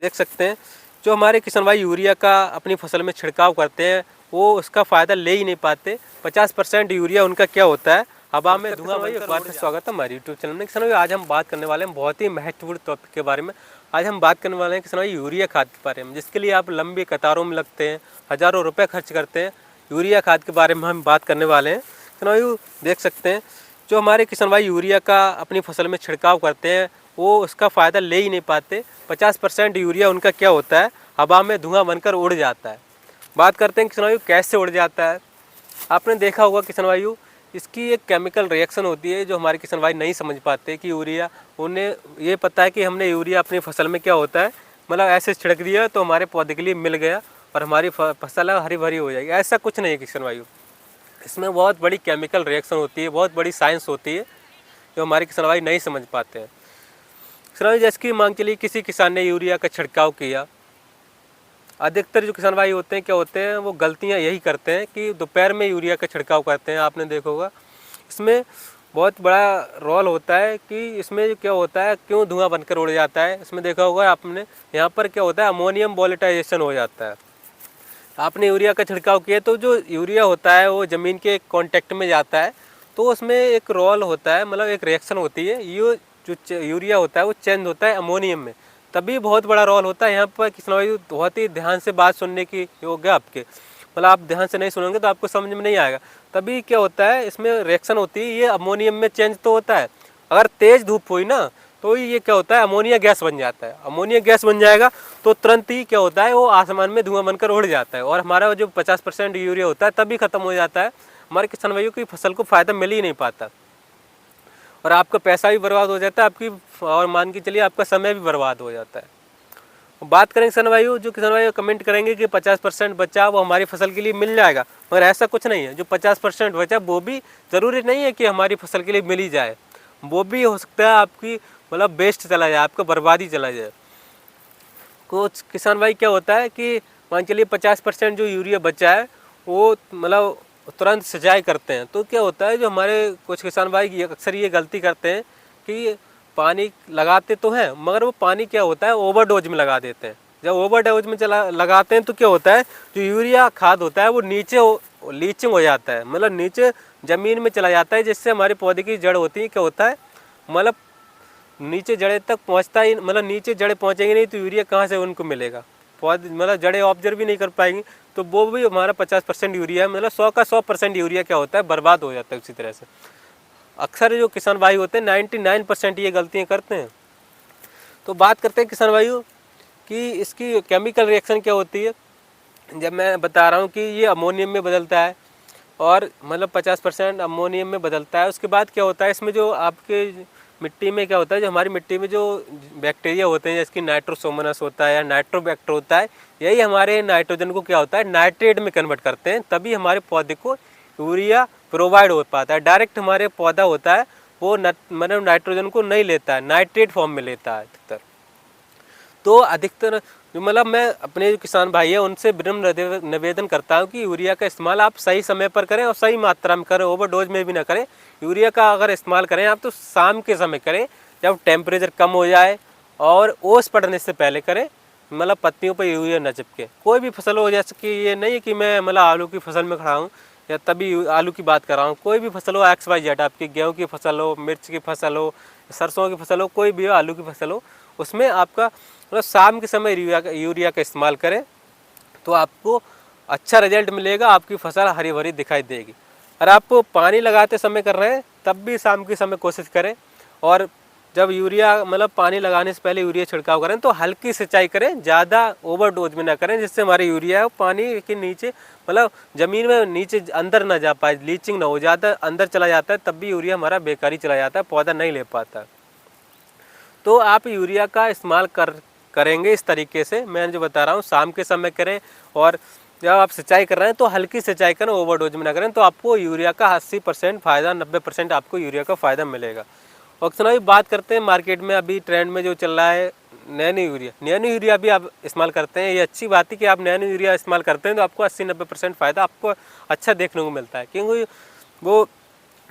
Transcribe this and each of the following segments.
देख सकते हैं जो हमारे किसान भाई यूरिया का अपनी फसल में छिड़काव करते हैं वो उसका फ़ायदा ले ही नहीं पाते। 50% यूरिया उनका क्या होता है, हवा में धुआं भाई। एक बार फिर स्वागत है हमारे यूट्यूब चैनल में। किसान भाई आज हम बात करने वाले हैं बहुत ही महत्वपूर्ण टॉपिक के बारे में। आज हम बात करने वाले हैं किसान भाई यूरिया खाद के बारे में, जिसके लिए आप लंबी कतारों में लगते हैं, हज़ारों रुपये खर्च करते हैं। यूरिया खाद के बारे में हम बात करने वाले हैं। किसान भाई देख सकते हैं जो हमारे किसान भाई यूरिया का अपनी फसल में छिड़काव करते हैं वो उसका फ़ायदा ले ही नहीं पाते। 50% यूरिया उनका क्या होता है, हवा में धुआं बनकर उड़ जाता है। बात करते हैं किसान भाई कैसे उड़ जाता है। आपने देखा होगा किसान भाई, इसकी एक केमिकल रिएक्शन होती है जो हमारे किसान भाई नहीं समझ पाते कि यूरिया, उन्हें ये पता है कि हमने यूरिया अपनी फसल में क्या होता है, मतलब ऐसे छिड़क दिया तो हमारे पौधे के लिए मिल गया और हमारी फसल हरी भरी हो जाएगी। ऐसा कुछ नहीं है किसान भाई, इसमें बहुत बड़ी केमिकल रिएक्शन होती है, बहुत बड़ी साइंस होती है जो हमारे किसान भाई नहीं समझ पाते हैं। किसान भाई जैसे कि मान के लिए किसी किसान ने यूरिया का छिड़काव किया, अधिकतर जो किसान भाई होते हैं क्या होते हैं, वो गलतियां यही करते हैं कि दोपहर में यूरिया का छिड़काव करते हैं। आपने देखा होगा इसमें बहुत बड़ा रोल होता है कि इसमें क्या होता है, क्यों धुआं बनकर उड़ जाता है। इसमें देखा होगा आपने, यहाँ पर क्या होता है, अमोनियम वोलेटाइजेशन हो जाता है। आपने यूरिया का छिड़काव किया तो जो यूरिया होता है वो ज़मीन के कांटेक्ट में जाता है, तो उसमें एक रोल होता है, मतलब एक रिएक्शन होती है। ये जो यूरिया होता है वो चेंज होता है अमोनियम में, तभी बहुत बड़ा रोल होता है। यहाँ पर किसान भाई बहुत ही ध्यान से बात सुनने की योग्य आपके, मतलब आप ध्यान से नहीं सुनेंगे तो आपको समझ में नहीं आएगा। तभी क्या होता है, इसमें रिएक्शन होती है, ये अमोनियम में चेंज तो होता है। अगर तेज़ धूप हुई ना तो ये क्या होता है, अमोनिया गैस बन जाता है। अमोनिया गैस बन जाएगा तो तुरंत ही क्या होता है, वो आसमान में धुआं बनकर उड़ जाता है और हमारा जो 50% यूरिया होता है तभी ख़त्म हो जाता है। हमारे किसान भाइयों की फसल को फ़ायदा मिल ही नहीं पाता और आपका पैसा भी बर्बाद हो जाता है आपकी, और मान के चलिए आपका समय भी बर्बाद हो जाता है। बात करें किसान भाइयों, जो किसान भाई कमेंट करेंगे कि 50% बचा वो हमारी फसल के लिए मिल जाएगा, मगर ऐसा कुछ नहीं है। जो 50% बचा वो भी ज़रूरी नहीं है कि हमारी फसल के लिए मिल ही जाए, वो भी हो सकता है आपकी मतलब वेस्ट चला जाए, आपका बर्बादी चला जाए। कुछ किसान भाई क्या होता है कि मान चलिए 50% जो यूरिया बचा है वो मतलब तुरंत सिंचाई करते हैं, तो क्या होता है, जो हमारे कुछ किसान भाई अक्सर ये गलती करते हैं कि पानी लगाते तो हैं मगर वो पानी क्या होता है, ओवरडोज में लगा देते हैं। जब ओवरडोज में लगाते हैं तो क्या होता है, जो यूरिया खाद होता है वो नीचे लीचिंग हो जाता है, मतलब नीचे ज़मीन में चला जाता है, जिससे हमारे पौधे की जड़ होती है क्या होता है, मतलब नीचे जड़े तक पहुंचता ही, मतलब नीचे जड़े पहुंचेंगे नहीं तो यूरिया कहाँ से उनको मिलेगा, पौधे मतलब जड़े ऑब्जर्व भी नहीं कर पाएंगी। तो वो भी हमारा 50% यूरिया है, मतलब 100 का 100% यूरिया क्या होता है, बर्बाद हो जाता है उसी तरह से। अक्सर जो किसान भाई होते हैं 99% ये गलतियाँ करते हैं। तो बात करते हैं किसान भाइयों कि इसकी केमिकल रिएक्शन क्या होती है। जब मैं बता रहा हूँ कि ये अमोनियम में बदलता है और मतलब 50% अमोनियम में बदलता है। उसके बाद क्या होता है, इसमें जो आपके मिट्टी में क्या होता है, जो हमारी मिट्टी में जो बैक्टीरिया होते हैं जैसे कि नाइट्रोसोमोनास होता है या नाइट्रोबैक्टर होता है, यही हमारे नाइट्रोजन को क्या होता है, नाइट्रेट में कन्वर्ट करते हैं, तभी हमारे पौधे को यूरिया प्रोवाइड हो पाता है। डायरेक्ट हमारे पौधा होता है वो मतलब नाइट्रोजन को नहीं लेता है, नाइट्रेट फॉर्म में लेता है अधिकतर। तो अधिकतर मतलब मैं अपने जो किसान भाई है उनसे विनम्र निवेदन करता हूँ कि यूरिया का इस्तेमाल आप सही समय पर करें और सही मात्रा में करें, ओवरडोज में भी ना करें। यूरिया का अगर इस्तेमाल करें आप तो शाम के समय करें, जब टेम्परेचर कम हो जाए और ओस पड़ने से पहले करें, मतलब पत्तियों पर यूरिया न चिपके। कोई भी फसल हो, जैसे कि ये नहीं है कि मैं मतलब आलू की फसल में खड़ा हूँ या तभी आलू की बात कर रहा हूँ, कोई भी फसल हो XYZ, आपकी गेहूँ की फसल हो, मिर्च की फसल हो, सरसों की फसल हो, कोई भी हो, आलू की फसल हो, उसमें आपका मतलब शाम के समय यूरिया का इस्तेमाल करें तो आपको अच्छा रिजल्ट मिलेगा, आपकी फसल हरी भरी दिखाई देगी। अगर आप पानी लगाते समय कर रहे हैं तब भी शाम के समय कोशिश करें, और जब यूरिया मतलब पानी लगाने से पहले यूरिया छिड़काव करें तो हल्की सिंचाई करें, ज़्यादा ओवरडोज में ना करें, जिससे हमारी यूरिया है पानी के नीचे मतलब ज़मीन में नीचे अंदर ना जा पाए, लीचिंग ना हो, ज़्यादा अंदर चला जाता है तब भी यूरिया हमारा बेकारी चला जाता है, पौधा नहीं ले पाता। तो आप यूरिया का इस्तेमाल करेंगे इस तरीके से, मैं जो बता रहा हूँ शाम के समय करें, और जब आप सिंचाई कर रहे हैं तो हल्की सिंचाई करें, ओवरडोज में ना करें, तो आपको यूरिया का 80% फ़ायदा, 90% आपको यूरिया का फ़ायदा मिलेगा। और अभी बात करते हैं मार्केट में अभी ट्रेंड में जो चल रहा है नैनो यूरिया। नैनो यूरिया भी आप इस्तेमाल करते हैं, ये अच्छी बात है कि आप नैनो यूरिया इस्तेमाल करते हैं तो आपको 80-90% फ़ायदा आपको अच्छा देखने को मिलता है, क्योंकि वो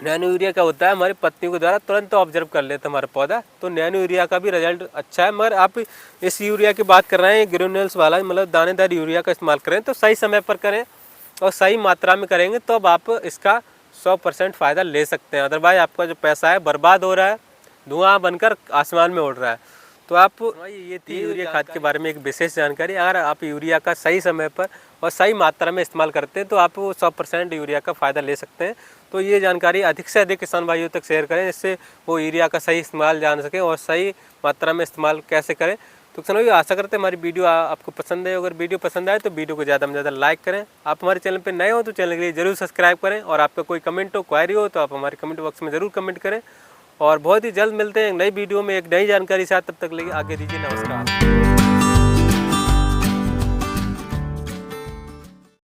नैनो यूरिया क्या होता है, हमारी पत्तियों के द्वारा तुरंत ऑब्जर्व कर लेते हैं हमारा पौधा। तो नैनो यूरिया का भी रिजल्ट अच्छा है। मगर आप इस यूरिया की बात कर रहे हैं ग्रेन्यूल्स वाला, मतलब दानेदार यूरिया का इस्तेमाल करें तो सही समय पर करें और सही मात्रा में करेंगे तो अब आप इसका 100% फ़ायदा ले सकते हैं। अदरवाइज आपका जो पैसा है बर्बाद हो रहा है, धुआं बनकर आसमान में उड़ रहा है। तो आप ये थी यूरिया खाद के बारे में एक विशेष जानकारी। अगर आप यूरिया का सही समय पर और सही मात्रा में इस्तेमाल करते हैं तो आप 100% यूरिया का फ़ायदा ले सकते हैं। तो ये जानकारी अधिक से अधिक किसान भाइयों तक शेयर करें, जिससे वो यूरिया का सही इस्तेमाल जान सकें और सही मात्रा में इस्तेमाल कैसे करें। तो किसान भाइयों, आशा करते हैं हमारी वीडियो आपको पसंद है। अगर वीडियो पसंद आए तो वीडियो को ज़्यादा से ज़्यादा लाइक करें। आप हमारे चैनल पर नए हो तो चैनल के लिए जरूर सब्सक्राइब करें, और आपका कोई कमेंट हो, क्वायरी हो तो आप हमारे कमेंट बॉक्स में ज़रूर कमेंट करें। और बहुत ही जल्द मिलते हैं एक नई वीडियो में एक नई जानकारी के साथ। तब तक लिए आगे दीजिए, नमस्कार।